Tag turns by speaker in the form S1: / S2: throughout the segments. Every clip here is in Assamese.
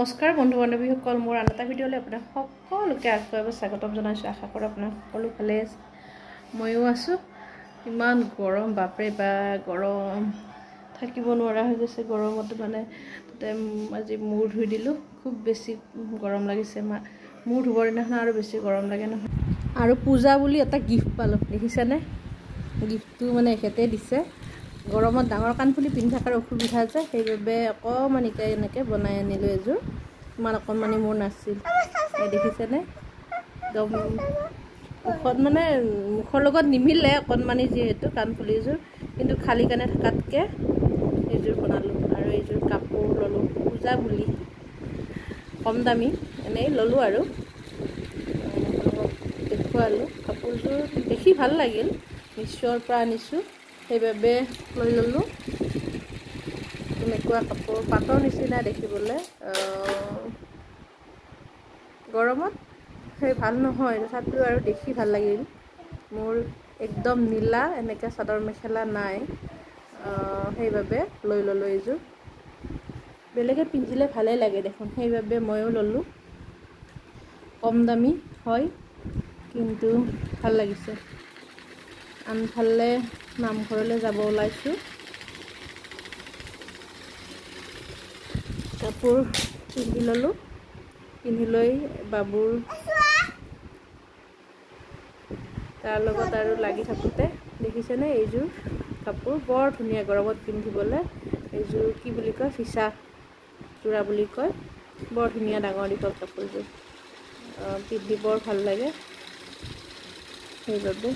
S1: নমস্কাৰ বন্ধু বান্ধৱীসকল মোৰ আন এটা ভিডিঅ'লৈ আপোনাক সকলোকে আকৌ স্বাগতম জনাইছোঁ। আশা কৰোঁ আপোনাক সকলো ভালে আছে, ময়ো আছোঁ। ইমান গৰম, বাপৰে বা গৰম, থাকিব নোৱাৰা হৈ গৈছে গৰমত। মানে তাতে আজি মূৰ ধুই দিলোঁ, খুব বেছি গৰম লাগিছে। মূৰ ধুবৰ দিনাখন আৰু বেছি গৰম লাগে নহয়। আৰু পূজা বুলি এটা গিফ্ট পালোঁ, দেখিছেনে? গিফ্টটো মানে এখেতে দিছে। গৰমত ডাঙৰ কাণফুলি পিন্ধি থকাৰ অসুবিধা যে, সেইবাবে অকণমান এনেকৈ বনাই আনিলোঁ এযোৰ। ইমান অকণমানি মোৰ নাছিল, দেখিছেনে? একদম মুখত মানে মুখৰ লগত নিমিলে অকণমানি যিহেতু কাণফুলিযোৰ, কিন্তু খালী কাণে থকাতকৈ এইযোৰ বনালোঁ। আৰু এইযোৰ কাপোৰ ল'লোঁ পূজা বুলি, কম দামী এনেই ল'লোঁ আৰু দেখুৱালোঁ। কাপোৰযোৰ দেখি ভাল লাগিল, মিছ'ৰ পৰা আনিছোঁ সেইবাবে লৈ ল'লোঁ। এনেকুৱা কাপোৰ পাটৰ নিচিনা দেখিবলৈ, গৰমত সেই ভাল নহয়, তথাপিও আৰু দেখি ভাল লাগিল। মোৰ একদম নীলা এনেকৈ চাদৰ মেখেলা নাই, সেইবাবে লৈ ল'লোঁ এইযোৰ। বেলেগে পিন্ধিলে ভালেই লাগে দেখোন, সেইবাবে ময়ো ল'লোঁ। কম দামী হয় কিন্তু ভাল লাগিছে। আনফালে নামঘৰলৈ যাব ওলাইছোঁ। কাপোৰ পিন্ধি ল'লোঁ, পিন্ধি লৈ বাবুৰ তাৰ লগত আৰু লাগি থাকোঁতে দেখিছেনে এইযোৰ কাপোৰ বৰ ধুনীয়া গৰমত পিন্ধিবলৈ। এইযোৰ কি বুলি কয়, ফিছা যোৰা বুলি কয়। বৰ ধুনীয়া ডাঙৰ দীঘল কাপোৰযোৰ, পিন্ধি বৰ ভাল লাগে। সেইবাবে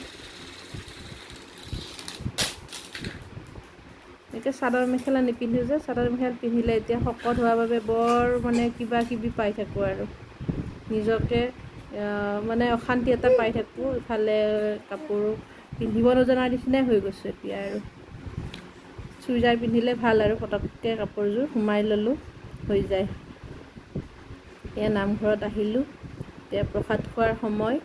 S1: এনেকৈ চাদৰ মেখেলা নিপিন্ধোঁ যে, চাদৰ মেখেলা পিন্ধিলে এতিয়া শকত হোৱাৰ বাবে বৰ মানে কিবা কিবি পাই থাকোঁ আৰু নিজকে মানে অশান্তি এটা পাই থাকোঁ। ইফালে কাপোৰ পিন্ধিব নজনাৰ নিচিনাই হৈ গৈছোঁ এতিয়া। আৰু চুইজাৰ পিন্ধিলে ভাল আৰু পটককৈ কাপোৰযোৰ সোমাই ল'লোঁ, হৈ যায়। এতিয়া নামঘৰত আহিলোঁ, এতিয়া প্ৰসাদ খোৱাৰ সময়।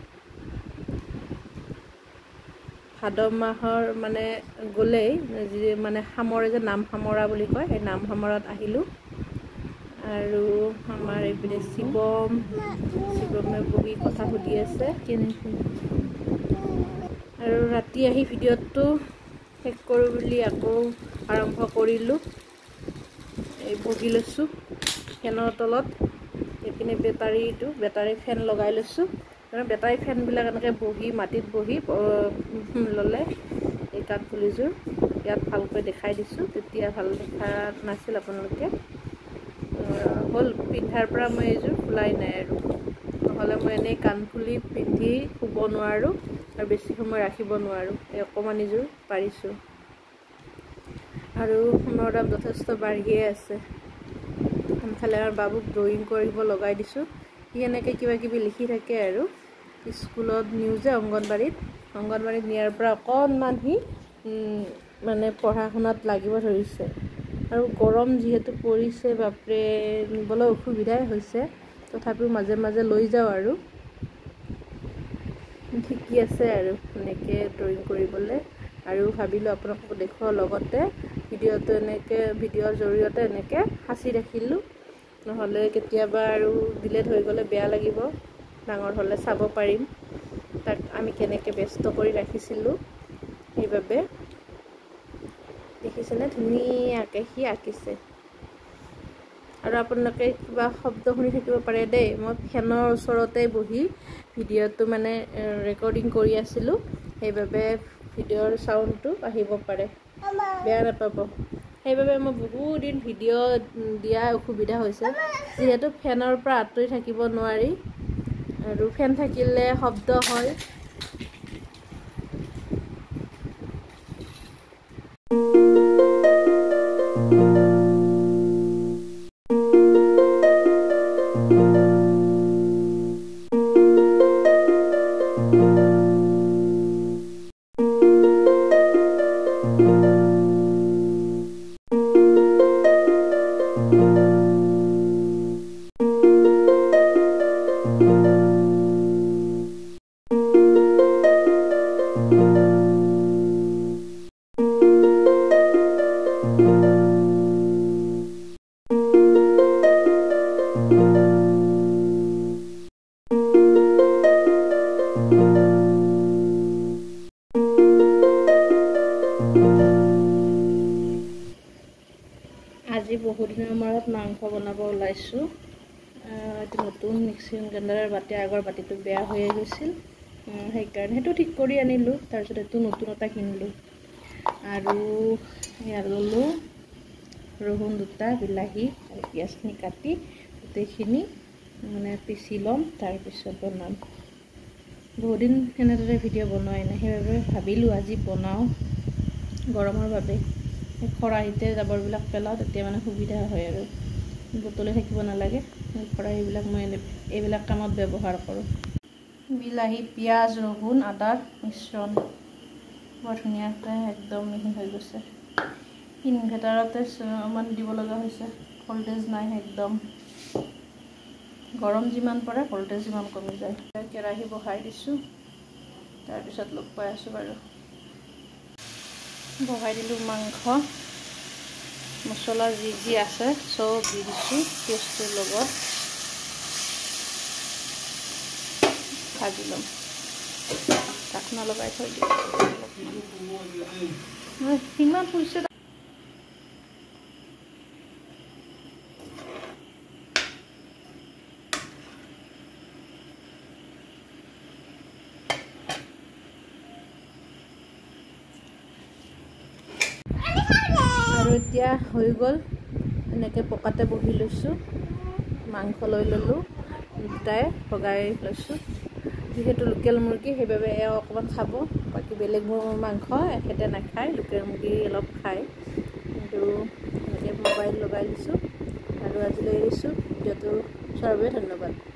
S1: ভাদ মাহৰ মানে গ'লেই মানে সামৰে যে, নাম সামৰা বুলি কয়, সেই নাম সামৰাত আহিলোঁ। আৰু আমাৰ এইপিনে শিৱমে বহি কথা সুধি আছে কেনেকৈ। আৰু ৰাতি আহি ভিডিঅ'টো শেষ কৰোঁ বুলি আকৌ আৰম্ভ কৰিলোঁ। এই বহি লৈছোঁ ফেনৰ তলত, এইপিনে বেটাৰী ফেন লগাই লৈছোঁ। মানে বেটাৰী ফেনবিলাক এনেকৈ বহি মাটিত বহি ল'লে এই কাণফুলিযোৰ ইয়াত ভালকৈ দেখাই দিছোঁ। তেতিয়া ভাল দেখা নাছিল আপোনালোকে। হ'ল পিন্ধাৰ পৰা মই এইযোৰ খোলাই নাই, আৰু নহ'লে মই এনেই কাণফুলি পিন্ধি শুব নোৱাৰোঁ আৰু বেছি সময় ৰাখিব নোৱাৰোঁ। এই অকণমানিযোৰ পাৰিছোঁ। আৰু সোণৰ দাম যথেষ্ট বাঢ়িয়ে আছে। আনফালে আমাৰ বাবুক ড্ৰয়িং কৰিব লগাই দিছোঁ। সি এনেকৈ কিবা কিবি লিখি থাকে আৰু স্কুলত নিওঁ যে, অংগনবাড়ীত নিয়াৰ পৰা অকণমান সি মানে পঢ়া শুনাত লাগিব ধৰিছে। আৰু গৰম যিহেতু পৰিছে, বাপৰে নিবলৈ অসুবিধাই হৈছে। তথাপিও মাজে মাজে লৈ যাওঁ আৰু শিকি আছে আৰু এনেকৈ ড্ৰয়িং কৰিবলৈ। আৰু ভাবিলোঁ আপোনালোকক দেখুৱাৰ লগতে ভিডিঅ'ৰ জৰিয়তে এনেকৈ সাঁচি ৰাখিলোঁ, নহ'লে কেতিয়াবা আৰু ডিলেট হৈ গ'লে বেয়া লাগিব। ডাঙৰ হ'লে চাব পাৰিম তাক আমি কেনেকৈ ব্যস্ত কৰি ৰাখিছিলোঁ। সেইবাবে দেখিছেনে ধুনীয়াকৈ সি আঁকিছে। আৰু আপোনালোকে কিবা শব্দ শুনি থাকিব পাৰে দেই, মই ফেনৰ ওচৰতে বহি ভিডিঅ'টো মানে ৰেকৰ্ডিং কৰি আছিলোঁ, সেইবাবে ভিডিঅ'ৰ চাউণ্ডটো আহিব পাৰে, বেয়া নাপাব। সেইবাবে মই বহুত দিন ভিডিঅ' দিয়া অসুবিধা হৈছে, যিহেতু ফেনৰ পৰা আঁতৰি থাকিব নোৱাৰি আৰু ফেন থাকিলে শব্দ হয়। বহুদিনৰ মূৰত মাংস বনাব ওলাইছোঁ। এইটো নতুন মিক্সিং গ্ৰাইণ্ডাৰৰ বাতি, আগৰ বাতিটো বেয়া হৈ গৈছিল, সেইকাৰণে সেইটো ঠিক কৰি আনিলোঁ। তাৰপিছত এইটো নতুন এটা কিনিলোঁ আৰু ইয়াত ল'লোঁ ৰহুন দুটা, বিলাহী আৰু পিঁয়াজখিনি কাটি গোটেইখিনি মানে পিচি ল'ম, তাৰপিছত বনাম। বহুদিন এনেদৰে ভিডিঅ' বনোৱাই নাই, সেইবাবে ভাবিলোঁ আজি বনাওঁ। গৰমৰ বাবে খৰাহিতে জাবৰবিলাক পেলাওঁ, তেতিয়া মানে সুবিধা হয় আৰু বুটলি থাকিব নালাগে। খৰাহিবিলাক মই এইবিলাক কামত ব্যৱহাৰ কৰোঁ। বিলাহী, পিঁয়াজ, ৰহুন, আদাৰ মিশ্ৰণ বৰ ধুনীয়াকৈ একদম মিহি হৈ গৈছে। ইনভাৰ্টাৰতে অকণমান দিব লগা হৈছে, ভল্টেজ নাই একদম। গৰম যিমান পৰে ভল্টেজ যিমান কমি যায়। কেৰাহী বহাই দিছোঁ, তাৰপিছত লগ পাই আছোঁ বাৰু। বহাই দিলোঁ মাংস, মছলা যি যি আছে চব দি দিছোঁ পেষ্টটোৰ লগত, ভাজি ল'ম। ঢাকনা লগাই থৈ দিওঁ। সিমান হৈছে আৰু এতিয়া হৈ গ'ল। এনেকৈ পকাতে বহি লৈছোঁ, মাংস লৈ ল'লোঁ, দুটাই ভগাই লৈছোঁ। যিহেতু লোকেল মুৰ্গী সেইবাবে এওঁ অকণমান খাব, বাকী বেলেগবোৰ মাংস এখেতে নাখায়, লোকেল মুৰ্গী অলপ খায়। কিন্তু এনেকৈ মোবাইল লগাই দিছোঁ আৰু আজিলৈ এৰিছোঁ। ভিডিঅ'টো চোৱাৰ বাবে ধন্যবাদ।